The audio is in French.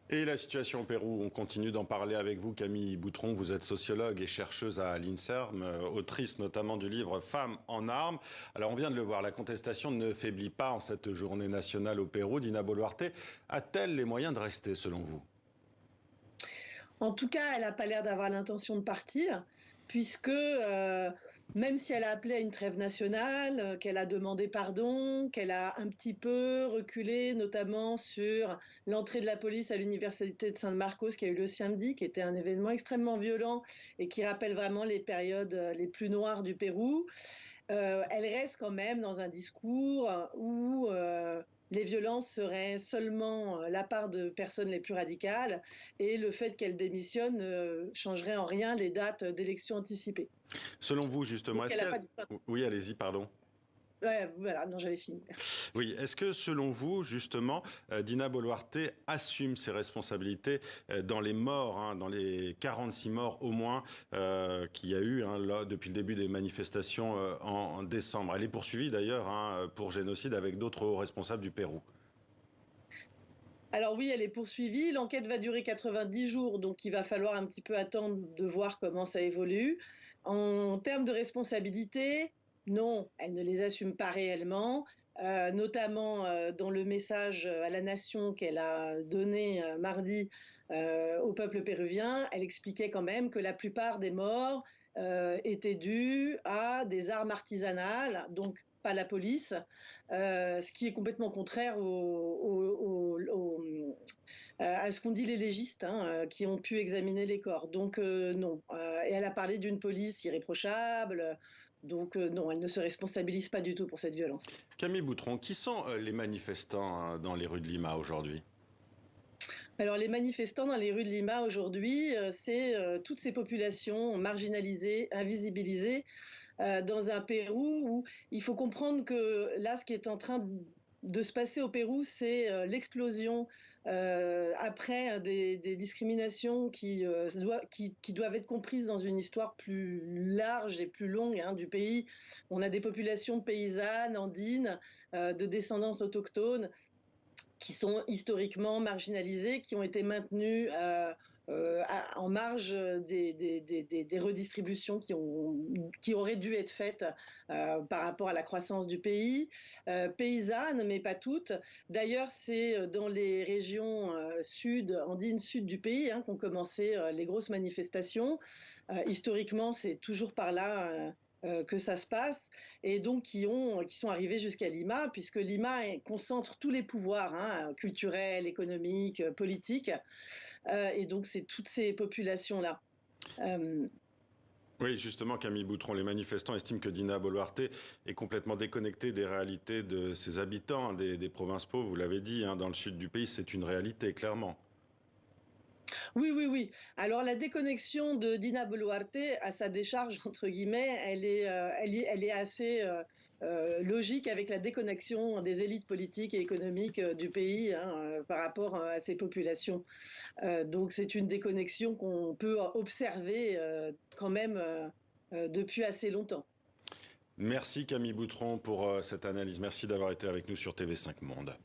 Et la situation au Pérou, on continue d'en parler avec vous, Camille Boutron. Vous êtes sociologue et chercheuse à l'INSERM, autrice notamment du livre Femmes en armes. Alors on vient de le voir, la contestation ne faiblit pas en cette journée nationale au Pérou. Dina Boluarte a-t-elle les moyens de rester selon vous? En tout cas, elle n'a pas l'air d'avoir l'intention de partir, puisque même si elle a appelé à une trêve nationale, qu'elle a demandé pardon, qu'elle a un petit peu reculé, notamment sur l'entrée de la police à l'université de San Marcos qui a eu le samedi, qui était un événement extrêmement violent et qui rappelle vraiment les périodes les plus noires du Pérou. Elle reste quand même dans un discours où les violences seraient seulement la part de personnes les plus radicales et le fait qu'elle démissionne ne changerait en rien les dates d'élections anticipées. Selon vous, justement, Donc est-ce elle n'a qu'elle... pas du tout. Oui, allez-y, pardon. Ouais, voilà, non, j'avais fini. Oui, est-ce que selon vous, justement, Dina Boluarte assume ses responsabilités dans les morts, dans les 46 morts au moins qu'il y a eu là, depuis le début des manifestations en décembre? Elle est poursuivie d'ailleurs pour génocide avec d'autres hauts responsables du Pérou. Alors oui, elle est poursuivie. L'enquête va durer 90 jours, donc il va falloir un petit peu attendre de voir comment ça évolue. En termes de responsabilité, non, elle ne les assume pas réellement, notamment dans le message à la nation qu'elle a donné mardi au peuple péruvien. Elle expliquait quand même que la plupart des morts étaient dus à des armes artisanales, donc pas la police, ce qui est complètement contraire à ce qu'ont dit les légistes qui ont pu examiner les corps. Donc non. Et elle a parlé d'une police irréprochable. Donc non, elle ne se responsabilise pas du tout pour cette violence. Camille Boutron, qui sont les manifestants dans les rues de Lima aujourd'hui? Alors les manifestants dans les rues de Lima aujourd'hui, c'est toutes ces populations marginalisées, invisibilisées, dans un Pérou où il faut comprendre que là, ce qui est en train de se passer au Pérou, c'est l'explosion après des discriminations qui doivent être comprises dans une histoire plus large et plus longue du pays. On a des populations paysannes, andines, de descendance autochtone, qui sont historiquement marginalisés, qui ont été maintenus en marge des redistributions qui auraient dû être faites par rapport à la croissance du pays. Paysannes, mais pas toutes. D'ailleurs, c'est dans les régions andines sud du pays qu'ont commencé les grosses manifestations. Historiquement, c'est toujours par là que ça se passe, et donc qui sont arrivés jusqu'à Lima, puisque Lima concentre tous les pouvoirs culturels, économiques, politiques, et donc c'est toutes ces populations-là. Euh, Oui, justement, Camille Boutron, les manifestants estiment que Dina Boluarte est complètement déconnectée des réalités de ses habitants, des provinces pauvres. Vous l'avez dit, dans le sud du pays, c'est une réalité, clairement. Oui, oui, oui. Alors la déconnexion de Dina Boluarte à sa décharge, entre guillemets, elle est assez logique avec la déconnexion des élites politiques et économiques du pays par rapport à ces populations. Donc c'est une déconnexion qu'on peut observer quand même depuis assez longtemps. Merci Camille Boutron pour cette analyse. Merci d'avoir été avec nous sur TV5 Monde.